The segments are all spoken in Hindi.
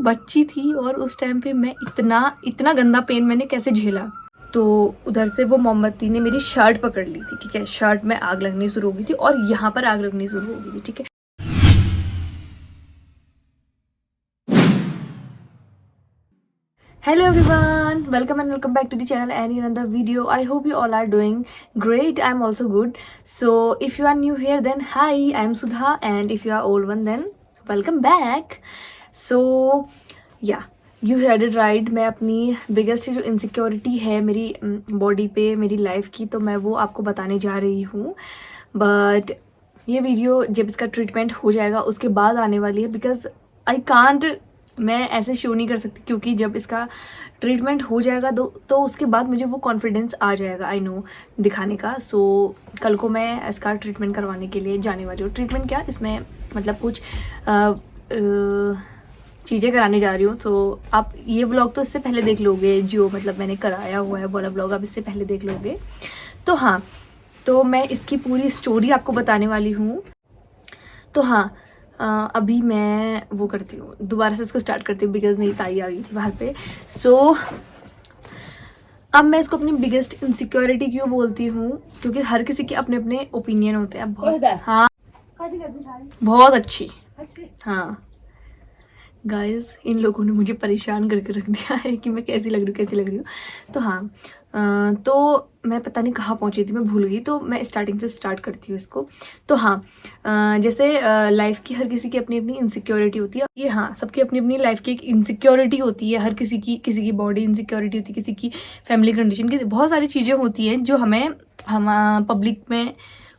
बच्ची थी और उस टाइम पे मैं इतना गंदा पेन मैंने कैसे झेला। तो उधर से वो मोमबत्ती ने मेरी शर्ट पकड़ ली थी, ठीक है। शर्ट में आग लगनी शुरू हो गई थी और यहाँ पर आग लगनी शुरू हो गई थी, ठीक है। Hello everyone, welcome and welcome back to the channel and in another video. I hope you all are doing great. I'm also good. So if you are new here then hi, I'm Sudha, and if you are old one then welcome back. So yeah, you heard it right. मैं अपनी बिगेस्ट जो इनसिक्योरिटी है मेरी बॉडी पे, मेरी लाइफ की, तो मैं वो आपको बताने जा रही हूँ। बट ये वीडियो जब इसका ट्रीटमेंट हो जाएगा उसके बाद आने वाली है, बिकॉज आई कांट, मैं ऐसे शो नहीं कर सकती, क्योंकि जब इसका ट्रीटमेंट हो जाएगा तो उसके बाद मुझे वो कॉन्फिडेंस आ जाएगा, आई नो, दिखाने का। सो कल को मैं इसका ट्रीटमेंट करवाने के लिए जाने वाली हूँ। ट्रीटमेंट क्या, इसमें मतलब कुछ चीज़ें कराने जा रही हूँ। तो आप ये व्लॉग तो इससे पहले देख लोगे, जो मतलब मैंने कराया हुआ है वाला व्लॉग आप इससे पहले देख लोगे। तो हाँ, तो मैं इसकी पूरी स्टोरी आपको बताने वाली हूँ। तो हाँ, अभी मैं वो करती हूँ, दोबारा से इसको स्टार्ट करती हूँ, बिकॉज मेरी ताई आ गई थी बाहर पे। सो अब मैं इसको अपनी बिगेस्ट इनसिक्योरिटी क्यों बोलती हूँ, क्योंकि हर किसी के अपने अपने ओपिनियन होते हैं। बहुत, हाँ, बहुत अच्छी, हाँ गाइस, इन लोगों ने मुझे परेशान करके रख दिया है कि मैं कैसी लग रही हूँ। तो हाँ, तो मैं पता नहीं कहाँ पहुँची थी, मैं भूल गई। तो मैं स्टार्टिंग से स्टार्ट करती हूँ इसको। तो हाँ, जैसे लाइफ की हर किसी की अपनी अपनी इनसिक्योरिटी होती है। ये हाँ, सबकी अपनी अपनी लाइफ की एक इनसिक्योरिटी होती है। हर किसी की बॉडी इनसिक्योरिटी होती है, किसी की फैमिली कंडीशन की, बहुत सारी चीज़ें होती हैं जो हम पब्लिक में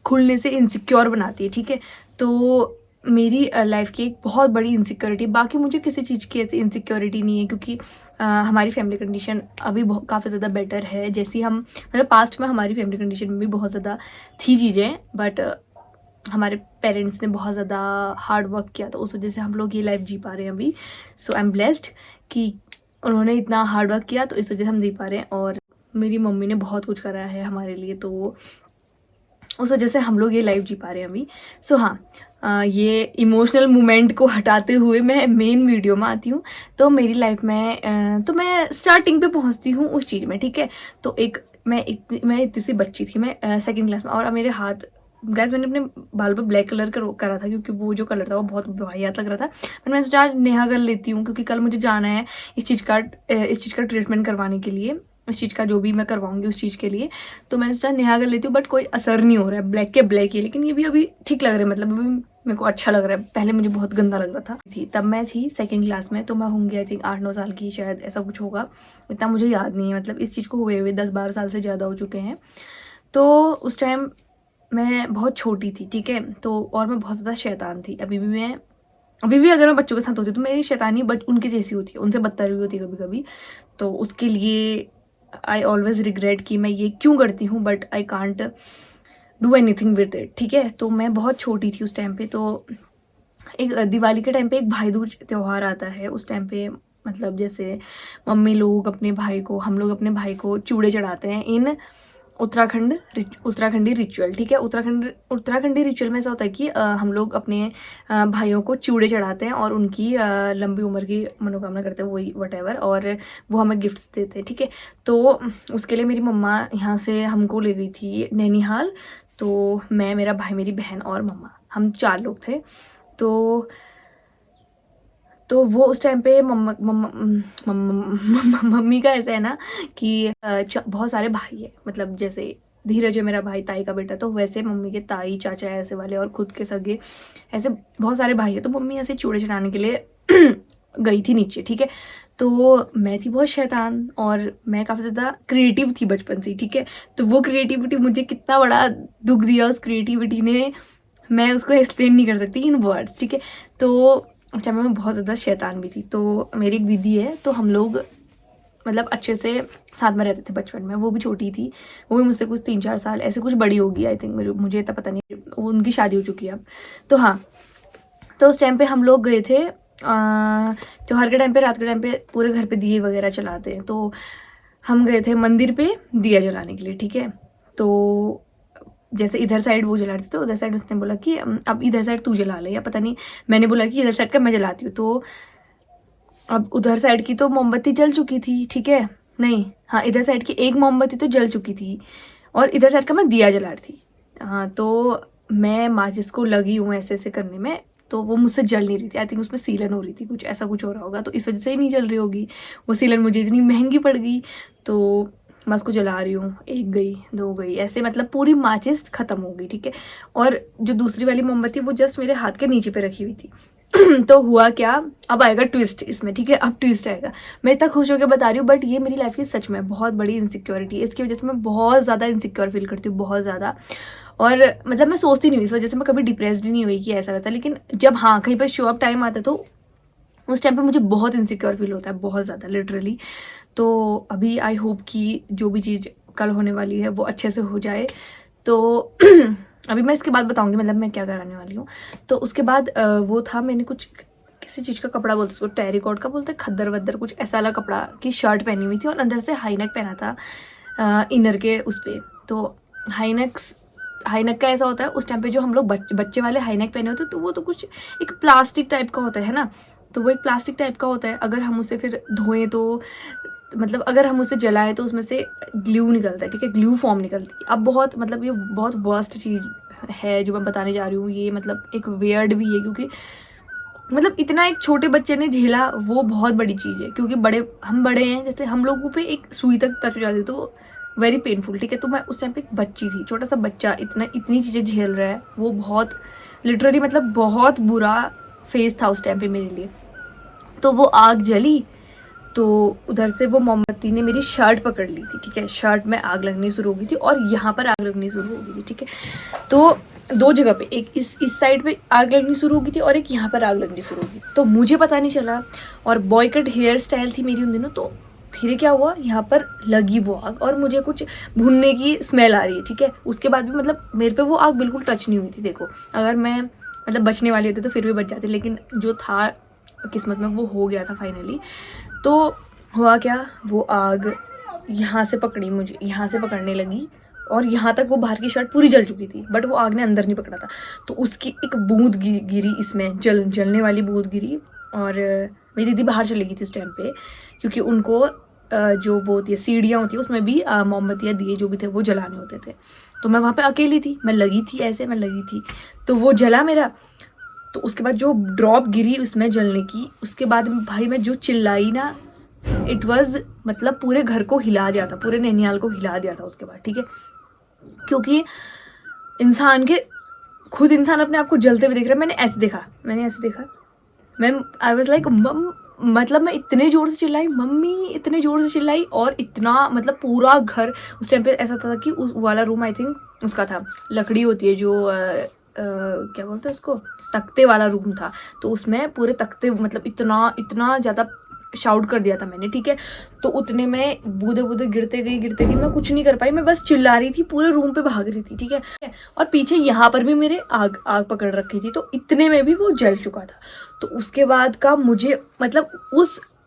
खुलने से इनसिक्योर बनाती है, ठीक है। तो मेरी लाइफ की एक बहुत बड़ी इनसिक्योरिटी, बाकी मुझे किसी चीज़ की ऐसी इनसिक्योरिटी नहीं है, क्योंकि हमारी फैमिली कंडीशन अभी काफ़ी ज़्यादा बेटर है। जैसी हम मतलब पास्ट में हमारी फैमिली कंडीशन में भी बहुत ज़्यादा थी चीज़ें, बट हमारे पेरेंट्स ने बहुत ज़्यादा हार्ड वर्क किया, तो उस वजह से हम लोग ये लाइफ जी पा रहे हैं अभी। सो आई एम ब्लेस्ड कि उन्होंने इतना हार्ड वर्क किया, तो इस वजह से हम जी पा रहे हैं। और मेरी मम्मी ने बहुत कुछ करा है हमारे लिए, तो उस वजह से हम लोग ये लाइफ जी पा रहे हैं अभी। सो हाँ, ये इमोशनल मोमेंट को हटाते हुए मैं मेन वीडियो में आती हूँ। तो मेरी लाइफ में तो मैं स्टार्टिंग पे पहुँचती हूँ उस चीज़ में, ठीक है। तो मैं इतनी सी बच्ची थी, मैं सेकंड क्लास में, और मेरे हाथ, गैस मैंने अपने बाल पे ब्लैक कलर करा था, क्योंकि वो जो कलर था वो बहुत वाहियात लग रहा था। पर मैं सोचा आज नेहा कर लेती हूँ, क्योंकि कल मुझे जाना है इस चीज़ का ट्रीटमेंट करवाने के लिए, इस चीज़ का जो भी मैं करवाऊंगी उस चीज़ के लिए। तो मैंने सोचा नेहा कर लेती हूँ, बट कोई असर नहीं हो रहा है, ब्लैक के ब्लैक ही। लेकिन ये भी अभी ठीक लग रहा है, मतलब अभी मेरे को अच्छा लग रहा है। पहले मुझे बहुत गंदा लग रहा था। तब मैं थी सेकंड क्लास में, तो मैं होंगी आई थिंक 8-9 साल की, शायद ऐसा कुछ होगा, इतना मुझे याद नहीं है। मतलब इस चीज़ को हुए 10-12 साल से ज़्यादा हो चुके हैं। तो उस टाइम मैं बहुत छोटी थी, ठीक है। तो और मैं बहुत ज़्यादा शैतान थी। अभी भी अगर मैं बच्चों के साथ होती हूँ तो मेरी शैतानी उनके जैसी होती है, उनसे बदतर भी होती है कभी कभी। तो उसके लिए आई ऑलवेज रिग्रेट कि मैं ये क्यों करती हूँ, but I can't do anything with it, ठीक है। तो मैं बहुत छोटी थी उस टाइम पे। तो एक दिवाली के टाइम पे एक भाई दूज त्यौहार आता है, उस टाइम पे मतलब जैसे हम लोग अपने भाई को चूड़े चढ़ाते हैं इन उत्तराखंडी रिचुअल, ठीक है। उत्तराखंडी रिचुअल में ऐसा होता है कि हम लोग अपने भाइयों को चूड़े चढ़ाते हैं और उनकी लंबी उम्र की मनोकामना करते हैं, वही वटेवर, और वो हमें गिफ्ट्स देते हैं, ठीक है। तो उसके लिए मेरी मम्मा यहाँ से हमको ले गई थी नैनीहाल। तो मैं, मेरा भाई, मेरी बहन और मम्मा, हम 4 लोग थे। तो वो उस टाइम पे मम्मी का ऐसा है ना कि बहुत सारे भाई है, मतलब जैसे धीरज है मेरा भाई, ताई का बेटा, तो वैसे मम्मी के ताई चाचा ऐसे वाले और खुद के सगे ऐसे बहुत सारे भाई है। तो मम्मी ऐसे चूड़े चढ़ाने के लिए गई थी नीचे, ठीक है। तो मैं थी बहुत शैतान और मैं काफ़ी ज़्यादा क्रिएटिव थी बचपन से, ठीक है। तो वो क्रिएटिविटी, मुझे कितना बड़ा दुख दिया उस क्रिएटिविटी ने, मैं उसको एक्सप्लेन नहीं कर सकती इन वर्ड्स, ठीक है। तो उस टाइम मैं बहुत ज़्यादा शैतान भी थी। तो मेरी एक दीदी है, तो हम लोग मतलब अच्छे से साथ में रहते थे बचपन में। वो भी छोटी थी, वो भी मुझसे कुछ 3-4 साल ऐसे कुछ बड़ी होगी आई थिंक, मुझे इतना पता नहीं, उनकी शादी हो चुकी है अब। तो हाँ, तो उस टाइम पे हम लोग गए थे त्योहार के टाइम पे, रात के टाइम पे पूरे घर पे दिए वगैरह चलाते हैं। तो हम गए थे मंदिर पे दिया जलाने के लिए, ठीक है। तो जैसे इधर साइड वो जला रही थी, तो उधर साइड उसने बोला कि अब इधर साइड तू जला ले, या पता नहीं, मैंने बोला कि इधर साइड का मैं जलाती हूँ। तो अब उधर साइड की तो मोमबत्ती जल चुकी थी, ठीक है, नहीं हाँ इधर साइड की एक मोमबत्ती तो जल चुकी थी और इधर साइड का मैं दिया जला रही थी। हाँ तो मैं माचिस को लगी हूँ ऐसे ऐसे करने में, तो वो मुझसे जल नहीं रही थी। आई थिंक उसमें सीलन हो रही थी, कुछ ऐसा कुछ हो रहा होगा, तो इस वजह से ही नहीं जल रही होगी। वो सीलन मुझे इतनी महंगी पड़ गई, तो मैं उसको जला रही हूँ। 1 गई 2 गई ऐसे, मतलब पूरी माचिस ख़त्म हो गई, ठीक है। और जो दूसरी वाली मोमबत्ती वो जस्ट मेरे हाथ के नीचे पे रखी हुई थी। तो हुआ क्या, अब आएगा ट्विस्ट इसमें, ठीक है, अब ट्विस्ट आएगा। मैं इतना खुश होकर बता रही हूँ, बट ये मेरी लाइफ की सच में बहुत बड़ी इनसिक्योरिटी है। इसकी वजह से मैं बहुत ज़्यादा इनसिक्योर फील करती हूँ, बहुत ज़्यादा। और मतलब मैं सोचती नहीं हूँ, इस वजह से मैं कभी डिप्रेस्ड ही नहीं हुई कि ऐसा वैसा। लेकिन जब हाँ कहीं पर शो अप टाइम आता है तो उस टाइम पे मुझे बहुत इनसिक्योर फील होता है, बहुत ज़्यादा, लिटरली। तो अभी आई होप कि जो भी चीज़ कल होने वाली है वो अच्छे से हो जाए। तो अभी मैं इसके बाद बताऊंगी मतलब मैं क्या कराने वाली हूँ। तो उसके बाद वो था, मैंने कुछ किसी चीज़ का कपड़ा बोलते उसको, टेरिकॉट का बोलते हैं, खद्दर वद्दर कुछ ऐसा वाला कपड़ा की शर्ट पहनी हुई थी और अंदर से हाई नेक पहना था इनर के उस पर। तो हाई नेक का ऐसा होता है उस टाइम पे जो हम लोग बच्चे वाले हाई नेक पहने होते हैं, तो वो तो कुछ एक प्लास्टिक टाइप का होता है ना। तो वो एक प्लास्टिक टाइप का होता है, अगर हम उसे फिर धोएं तो मतलब अगर हम उसे जलाएं तो उसमें से ग्लू निकलता है, ठीक है, ग्लू फॉर्म निकलती है। अब बहुत मतलब ये बहुत वर्स्ट चीज़ है जो मैं बताने जा रही हूँ। ये मतलब एक वियर्ड भी है, क्योंकि मतलब इतना एक छोटे बच्चे ने झेला वो बहुत बड़ी चीज़ है। क्योंकि हम बड़े हैं, जैसे हम लोगों पे एक सुई तक टच हो जाती है तो वेरी पेनफुल, ठीक है। तो मैं उस टाइम पे एक बच्ची थी, छोटा सा बच्चा इतनी चीज़ें झेल रहा है, वो बहुत लिटरली मतलब बहुत बुरा फेज था उस टाइम पे मेरे लिए। तो वो आग जली, तो उधर से वो मोमबत्ती ने मेरी शर्ट पकड़ ली थी, ठीक है। शर्ट में आग लगनी शुरू हो गई थी और यहाँ पर आग लगनी शुरू हो गई थी, ठीक है। तो 2 जगह पे, एक इस साइड पे आग लगनी शुरू हो गई थी और एक यहाँ पर आग लगनी शुरू हो गई। तो मुझे पता नहीं चला, और बॉय कट हेयर स्टाइल थी मेरी उन दिनों। तो धीरे क्या हुआ, यहाँ पर लगी वो आग और मुझे कुछ भुनने की स्मेल आ रही है, ठीक है। उसके बाद भी मतलब मेरे पे वो आग बिल्कुल टच नहीं हुई थी। देखो अगर मैं मतलब बचने वाली होती तो फिर भी बच जाती, लेकिन जो था किस्मत में वो हो गया था फाइनली। तो हुआ क्या, वो आग यहाँ से पकड़ी, मुझे यहाँ से पकड़ने लगी और यहाँ तक वो बाहर की शर्ट पूरी जल चुकी थी, बट वो आग ने अंदर नहीं पकड़ा था। तो उसकी एक बूंद गिरी इसमें, जलने वाली बूंद गिरी। और मेरी दीदी बाहर चली गई थी उस टाइम पे, क्योंकि उनको जो वो होती है सीढ़ियाँ होती है उसमें भी मोमबत्तियाँ दिए जो भी थे वो जलाने होते थे। तो मैं वहाँ पे अकेली थी, मैं लगी थी ऐसे, मैं लगी थी, तो वो जला मेरा। तो उसके बाद जो ड्रॉप गिरी उसमें जलने की, उसके बाद भाई मैं जो चिल्लाई ना, इट वाज मतलब पूरे घर को हिला दिया था, पूरे नैनियाल को हिला दिया था उसके बाद, ठीक है। क्योंकि इंसान अपने आप को जलते हुए देख रहा है। मैंने ऐसे देखा, मैं आई वाज लाइक मतलब मैं इतने ज़ोर से चिल्लाई, मम्मी इतने ज़ोर से चिल्लाई, और इतना मतलब पूरा घर उस टाइम पे ऐसा था कि उस वाला रूम आई थिंक उसका था, लकड़ी होती है जो क्या बोलते हैं उसको, तख्ते वाला रूम था। तो उसमें पूरे तख्ते मतलब इतना ज़्यादा शाउट कर दिया था मैंने, ठीक है। तो उतने में बूंदे गिरते गई, मैं कुछ नहीं कर पाई, मैं बस चिल्ला रही थी, पूरे रूम पे भाग रही थी, ठीक है। और पीछे यहाँ पर भी मेरे आग पकड़ रखी थी, तो इतने में भी वो जल चुका था। तो उसके बाद का मुझे मतलब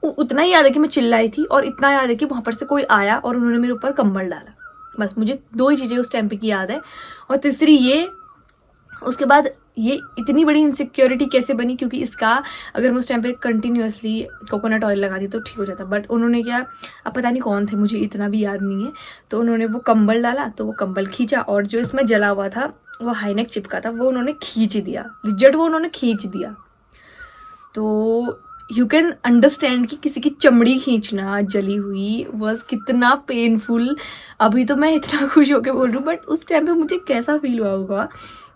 उतना ही याद है कि मैं चिल्लाई थी, और इतना याद है कि वहाँ पर से कोई आया और उन्होंने मेरे ऊपर कंबल डाला। बस मुझे 2 ही चीज़ें उस टाइम पे की याद है। और तीसरी ये, उसके बाद ये इतनी बड़ी इनसिक्योरिटी कैसे बनी, क्योंकि इसका अगर मैं उस टाइम पे कंटिन्यूसली कोकोनट ऑयल लगाती तो ठीक हो जाता, बट उन्होंने क्या, अब पता नहीं कौन थे, मुझे इतना भी याद नहीं है। तो उन्होंने वो कंबल डाला, तो वो कंबल खींचा, और जो इसमें जला हुआ था वो हाईनेक चिपका था, वो उन्होंने खींच दिया, लिजट वो उन्होंने खींच दिया। तो यू कैन अंडरस्टैंड कि किसी की चमड़ी खींचना जली हुई वॉज कितना पेनफुल। अभी तो मैं इतना खुश होकर बोल रही हूँ, बट उस टाइम पे मुझे कैसा फील हुआ होगा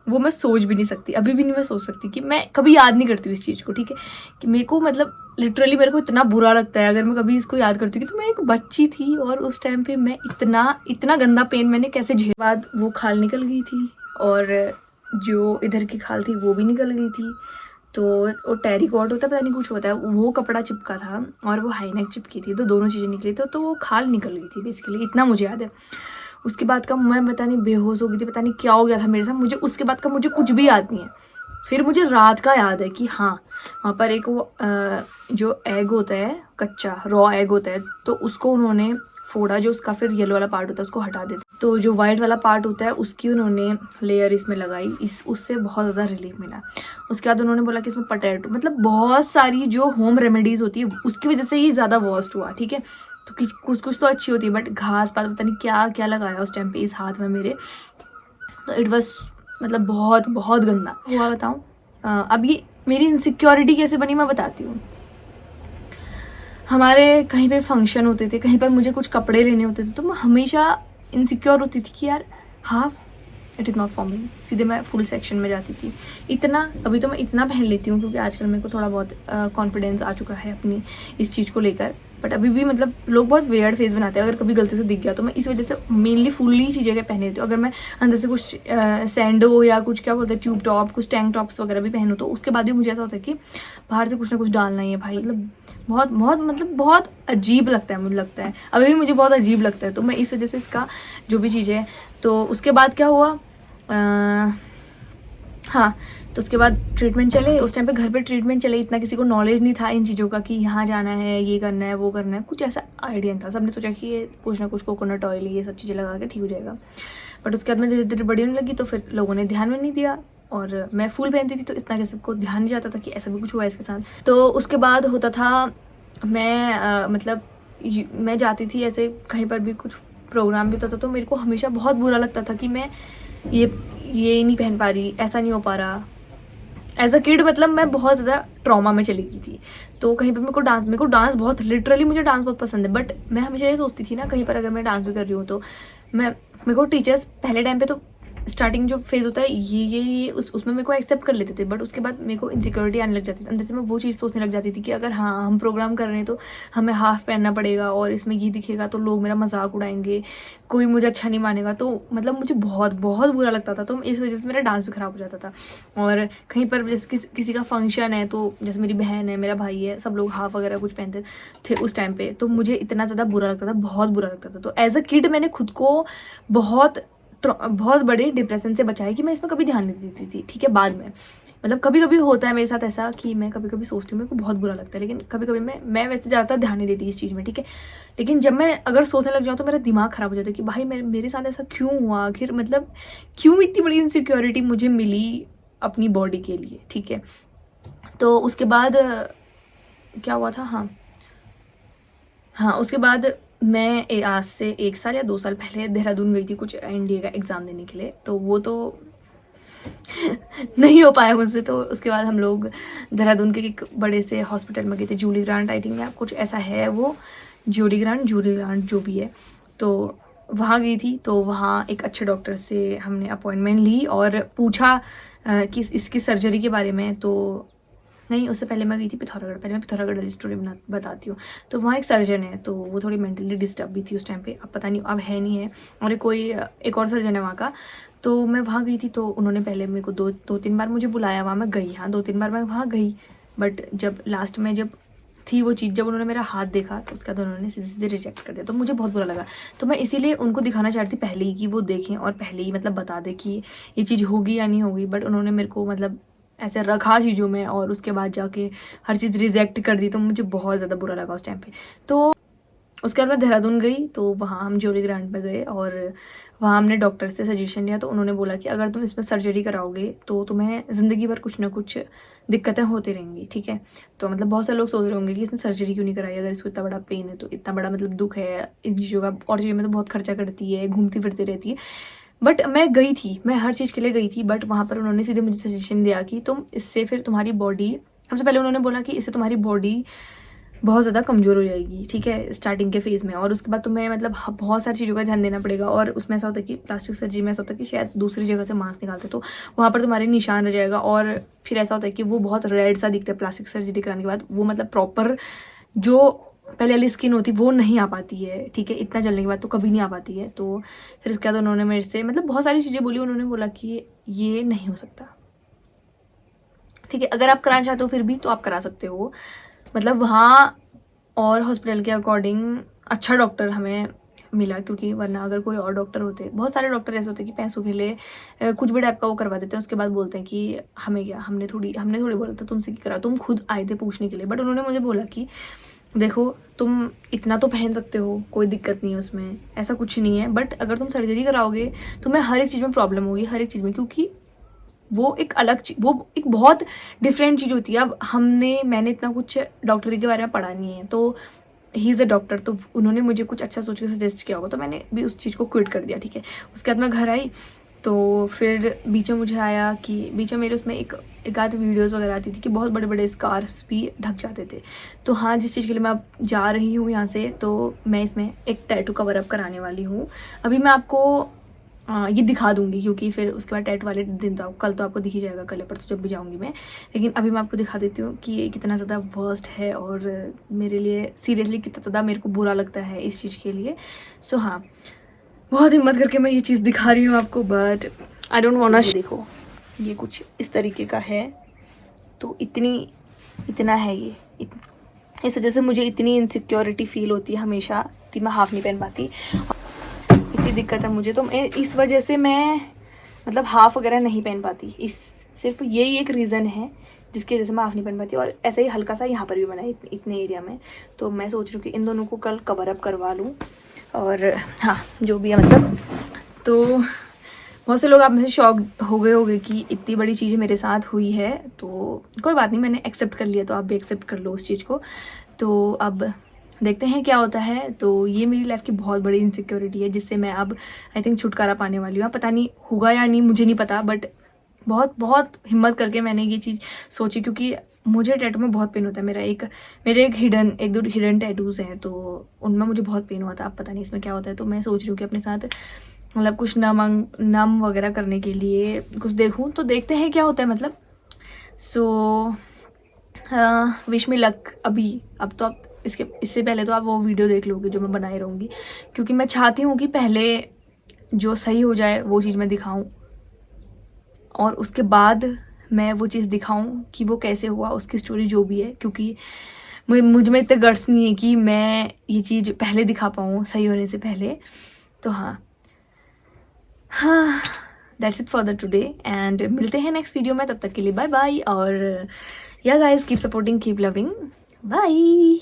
वो मैं सोच भी नहीं सकती, अभी भी नहीं मैं सोच सकती, कि मैं कभी याद नहीं करती हूँ इस चीज़ को, ठीक है। कि मेरे को मतलब लिटरली मेरे को इतना बुरा लगता है अगर मैं कभी इसको याद करती हूँ कि तो मैं एक बच्ची थी और उस टाइम पे मैं इतना गंदा पेन मैंने कैसे झेल। बाद वो खाल निकल गई थी, और जो इधर की खाल थी वो भी निकल गई थी। तो वो टेरिकॉट होता है, पता नहीं कुछ होता है, वो कपड़ा चिपका था और वो हाईनेक चिपकी थी, तो दोनों चीज़ें निकली थी, तो वो खाल निकल गई थी बेसिकली, इतना मुझे याद है। उसके बाद का मैं पता नहीं बेहोश हो गई थी, पता नहीं क्या हो गया था मेरे साथ, मुझे उसके बाद का मुझे कुछ भी याद नहीं है। फिर मुझे रात का याद है कि हाँ वहाँ पर एक वो जो एग होता है, कच्चा रॉ एग होता है, तो उसको उन्होंने फोड़ा, जो उसका फिर येलो वाला पार्ट होता है उसको हटा देते, तो जो वाइट वाला पार्ट होता है उसकी उन्होंने लेयर इसमें लगाई, उससे बहुत ज़्यादा रिलीफ मिला। उसके बाद उन्होंने बोला कि इसमें पोटैटो, मतलब बहुत सारी जो होम रेमेडीज़ होती है उसकी वजह से ये ज़्यादा वर्स्ट हुआ, ठीक है। तो कुछ कुछ तो अच्छी होती है, बट घास पात पता नहीं क्या क्या लगाया उस टाइम पे इस हाथ में मेरे, तो इट वॉज मतलब बहुत बहुत गंदा हुआ। बताऊँ अब ये मेरी इनसिक्योरिटी कैसे बनी मैं बताती हूँ। हमारे कहीं पे फंक्शन होते थे, कहीं पर मुझे कुछ कपड़े लेने होते थे, तो मैं हमेशा इनसिक्योर होती थी कि यार half it is not for me, सीधे मैं फुल सेक्शन में जाती थी। इतना अभी तो मैं इतना पहन लेती हूँ क्योंकि आजकल मेरे को थोड़ा बहुत कॉन्फिडेंस आ चुका है अपनी इस चीज़ को लेकर, बट अभी भी मतलब लोग बहुत वियर्ड फेस बनाते हैं अगर कभी गलती से दिख गया, तो मैं इस वजह से मेनली फुल्ली चीज़ें पहन लेती हूँ। अगर मैं अंदर से कुछ सैंडो या कुछ क्या बोलते हैं ट्यूब टॉप, कुछ टैंक टॉप्स वगैरह भी पहनूँ, तो उसके बाद भी मुझे ऐसा होता है कि बाहर से कुछ ना कुछ डालना ही है भाई, मतलब बहुत बहुत मतलब बहुत अजीब लगता है, मुझे लगता है अभी भी मुझे बहुत अजीब लगता है। तो मैं इस वजह से इसका जो भी चीज़ें है, तो उसके बाद क्या हुआ हाँ, तो उसके बाद ट्रीटमेंट चले, तो उस टाइम पे घर पे ट्रीटमेंट चले, इतना किसी को नॉलेज नहीं था इन चीज़ों का कि यहाँ जाना है, ये करना है, वो करना है, कुछ ऐसा आइडिया नहीं था। सबने सोचा कि ये कुछ ना कुछ कोकोनट ऑयल ये सब चीज़ें लगा के ठीक हो जाएगा, बट उसके बाद मैं धीरे धीरे बड़ी होने लगी, तो फिर लोगों ने ध्यान में नहीं दिया, और मैं फूल पहनती थी तो इतना कि सबको ध्यान नहीं जाता था कि ऐसा भी कुछ हुआ है इसके साथ। तो उसके बाद होता था मैं मतलब मैं जाती थी ऐसे कहीं पर भी कुछ प्रोग्राम भी होता था, तो मेरे को हमेशा बहुत बुरा लगता था कि मैं ये नहीं पहन पा रही, ऐसा नहीं हो पा रहा। एज अ किड मतलब मैं बहुत ज़्यादा ट्रॉमा में चली गई थी, तो कहीं पर मेरे को डांस बहुत लिटरली मुझे डांस बहुत पसंद है, बट मैं हमेशा ये सोचती थी ना कहीं पर अगर मैं डांस भी कर रही हूँ तो मेरे को टीचर्स पहले टाइम पे तो स्टार्टिंग जो फेज़ होता है ये उसमें मेरे को एक्सेप्ट कर लेते थे, बट उसके बाद मेरे को इनसिक्योरिटी आने लग जाती थी अंदर से। मैं वो चीज़ सोचने लग जाती थी कि अगर हाँ हम प्रोग्राम कर रहे हैं तो हमें हाफ पहनना पड़ेगा और इसमें ये दिखेगा तो लोग मेरा मजाक उड़ाएंगे, कोई मुझे अच्छा नहीं मानेगा, तो मतलब मुझे बहुत बहुत बुरा लगता था। तो इस वजह से मेरा डांस भी ख़राब हो जाता था। और कहीं पर जैसे किसी का फंक्शन है, तो जैसे मेरी बहन है, मेरा भाई है, सब लोग हाफ वगैरह कुछ पहनते थे उस टाइम पे, तो मुझे इतना ज़्यादा बुरा लगता था, बहुत बुरा लगता था। तो एज अ किड मैंने खुद को बहुत बड़े डिप्रेशन से बचा है कि मैं इसमें कभी ध्यान नहीं देती थी, ठीक है। बाद में मतलब कभी कभी होता है मेरे साथ ऐसा कि मैं कभी कभी सोचती हूँ, मेरे को बहुत बुरा लगता है, लेकिन कभी कभी मैं वैसे ज़्यादातर ध्यान नहीं देती इस चीज़ में, ठीक है। लेकिन जब मैं अगर सोचने लग जाऊँ तो मेरा दिमाग ख़राब हो जाता है कि भाई मेरे साथ ऐसा क्यों हुआ आखिर, मतलब क्यों इतनी बड़ी इनसिक्योरिटी मुझे मिली अपनी बॉडी के लिए, ठीक है। तो उसके बाद क्या हुआ था, हाँ उसके बाद मैं आज से 1 साल या 2 साल पहले देहरादून गई थी कुछ एनडीए का एग्ज़ाम देने के लिए, तो वो तो नहीं हो पाया मुझसे। तो उसके बाद हम लोग देहरादून के एक बड़े से हॉस्पिटल में गए थे, जूली ग्रांट आई थिंक या कुछ ऐसा है वो, जूली ग्रांट जो भी है, तो वहाँ गई थी। तो वहाँ एक अच्छे डॉक्टर से हमने अपॉइंटमेंट ली और पूछा कि इसकी सर्जरी के बारे में। तो नहीं, उससे पहले मैं गई थी पिथौरागढ़, पहले मैं पिथौरागढ़ वाली स्टोरी बताती हूँ। तो वहाँ एक सर्जन है, तो वो थोड़ी मेंटली डिस्टर्ब भी थी उस टाइम पे, अब पता नहीं अब है नहीं है, और एक और सर्जन है वहाँ का। तो मैं वहाँ गई थी, तो उन्होंने पहले मेरे को दो तीन बार मुझे बुलाया, वहाँ मैं गई, हाँ 2-3 बार मैं वहाँ गई, बट जब लास्ट में जब थी वो चीज़, जब उन्होंने मेरा हाथ देखा तो उसके बाद उन्होंने सीधे सीधे रिजेक्ट कर दिया, तो मुझे बहुत बुरा लगा। तो मैं इसीलिए उनको दिखाना चाहती थी पहले ही कि वो देखें और पहले ही मतलब बता दें कि ये चीज़ होगी या नहीं होगी, बट उन्होंने मेरे को मतलब ऐसे रखा चीज़ों में और उसके बाद जाके हर चीज़ रिजेक्ट कर दी, तो मुझे बहुत ज़्यादा बुरा लगा उस टाइम पे। तो उसके बाद मैं देहरादून गई, तो वहाँ हम जूली ग्रांट में गए और वहाँ हमने डॉक्टर से सजेशन लिया। तो उन्होंने बोला कि अगर तुम इसमें सर्जरी कराओगे तो तुम्हें ज़िंदगी भर कुछ ना कुछ दिक्कतें होती रहेंगी, ठीक है। तो मतलब बहुत सारे लोग सोच रहे होंगे कि इसने सर्जरी क्यों नहीं कराई, अगर इसको इतना बड़ा पेन है, तो इतना बड़ा मतलब दुख है इन चीज़ों का, और चीज़ों में तो बहुत खर्चा करती है, घूमती फिरती रहती है। बट मैं गई थी, मैं हर चीज़ के लिए गई थी, बट वहाँ पर उन्होंने सीधे मुझे सजेशन दिया कि तुम इससे फिर तुम्हारी बॉडी, सबसे पहले उन्होंने बोला कि इससे तुम्हारी बॉडी बहुत ज़्यादा कमज़ोर हो जाएगी, ठीक है, स्टार्टिंग के फेज़ में, और उसके बाद तुम्हें मतलब बहुत सारी चीज़ों का ध्यान देना पड़ेगा। और उसमें ऐसा होता है कि प्लास्टिक सर्जरी में ऐसा होता है कि शायद दूसरी जगह से मांस निकालते तो वहाँ पर तुम्हारे निशान रह जाएगा, और फिर ऐसा होता है कि वो बहुत रेड सा दिखता है प्लास्टिक सर्जरी कराने के बाद, वो मतलब प्रॉपर जो पहले वाली स्किन होती वो नहीं आ पाती है, ठीक है, इतना जलने के बाद तो कभी नहीं आ पाती है। तो फिर उसके बाद उन्होंने मेरे से मतलब बहुत सारी चीज़ें बोली, उन्होंने बोला कि ये नहीं हो सकता, ठीक है, अगर आप कराना चाहते हो फिर भी तो आप करा सकते हो, मतलब वहाँ और हॉस्पिटल के अकॉर्डिंग अच्छा डॉक्टर हमें मिला, क्योंकि वरना अगर कोई और डॉक्टर होते, बहुत सारे डॉक्टर ऐसे होते हैं कि पैसों के लिए कुछ भी टाइप का वो करवा देते हैं, उसके बाद बोलते हैं कि हमें क्या, हमने थोड़ी बोला था तुमसे कि करा, तुम खुद आए थे पूछने के लिए। बट उन्होंने मुझे बोला कि देखो तुम इतना तो पहन सकते हो, कोई दिक्कत नहीं है उसमें, ऐसा कुछ नहीं है, बट अगर तुम सर्जरी कराओगे तुम्हें हर एक चीज़ में प्रॉब्लम होगी, हर एक चीज़ में, क्योंकि वो एक अलग चीज, वो एक बहुत डिफरेंट चीज़ होती है। अब मैंने इतना कुछ डॉक्टरी के बारे में पढ़ा नहीं है, तो ही इज़ अ डॉक्टर, तो उन्होंने मुझे कुछ अच्छा सोच के सजेस्ट किया होगा, तो मैंने भी उस चीज़ को क्विट कर दिया, ठीक है। उसके बाद मैं घर आई, तो फिर बीच में मुझे आया कि बीच में मेरे उसमें एक आध वीडियोज़ वगैरह आती थी कि बहुत बड़े बड़े स्कार्फ्स भी ढक जाते थे। तो हाँ, जिस चीज़ के लिए मैं अब जा रही हूँ यहाँ से, तो मैं इसमें एक टैटू कवर अप कराने वाली हूँ। अभी मैं आपको ये दिखा दूंगी, क्योंकि फिर उसके बाद टैटू वाले दिन तो कल तो आपको दिख ही जाएगा, कल या परसों जब भी जाऊंगी मैं। लेकिन अभी मैं आपको दिखा देती हूँ कि ये कितना ज़्यादा वर्स्ट है और मेरे लिए सीरियसली कितना ज़्यादा मेरे को बुरा लगता है इस चीज़ के लिए। सो हाँ, बहुत हिम्मत करके मैं ये चीज़ दिखा रही हूँ आपको, but I don't want to. देखो ये कुछ इस तरीके का है, तो इतना है ये, इस वजह से मुझे इतनी इनसिक्योरिटी फील होती है हमेशा कि मैं हाफ नहीं पहन पाती, इतनी दिक्कत है मुझे। तो इस वजह से मैं मतलब हाफ वगैरह नहीं पहन पाती, इस सिर्फ यही एक रीज़न है जिसकी वजह से मैं हाफ नहीं पहन पाती। और ऐसा ही हल्का सा यहाँ पर भी बना है इतने एरिया में, तो मैं सोच रही हूँ कि इन दोनों को कल कवर अप करवा लूँ। और हाँ, जो भी है मतलब, तो बहुत से लोग आप में से शॉक हो गए होंगे कि इतनी बड़ी चीज़ मेरे साथ हुई है, तो कोई बात नहीं, मैंने एक्सेप्ट कर लिया, तो आप भी एक्सेप्ट कर लो उस चीज़ को। तो अब देखते हैं क्या होता है। तो ये मेरी लाइफ की बहुत बड़ी इनसिक्योरिटी है, जिससे मैं अब आई थिंक छुटकारा पाने वाली हूँ। पता नहीं होगा या नहीं, मुझे नहीं पता, बट बहुत बहुत हिम्मत करके मैंने ये चीज़ सोची, क्योंकि मुझे टैटू में बहुत पेन होता है। मेरे एक दो हिडन टैटूज़ हैं, तो उनमें मुझे बहुत पेन हुआ था। अब पता नहीं इसमें क्या होता है, तो मैं सोच रही हूँ कि अपने साथ मतलब कुछ नम वगैरह करने के लिए कुछ देखूँ, तो देखते हैं क्या होता है मतलब। So wish me luck. अब तो आप इससे पहले तो आप वो वीडियो देख लोगे जो मैं बनाई रहूँगी, क्योंकि मैं चाहती हूँ कि पहले जो सही हो जाए वो चीज़ मैं दिखाऊँ, और उसके बाद मैं वो चीज़ दिखाऊँ कि वो कैसे हुआ, उसकी स्टोरी जो भी है, क्योंकि मुझ में इतने गट्स नहीं है कि मैं ये चीज़ पहले दिखा पाऊँ सही होने से पहले। तो हाँ, that's it for the today, and मिलते हैं नेक्स्ट वीडियो में। तब तक के लिए बाय बाय, और या guys keep supporting, keep loving, bye.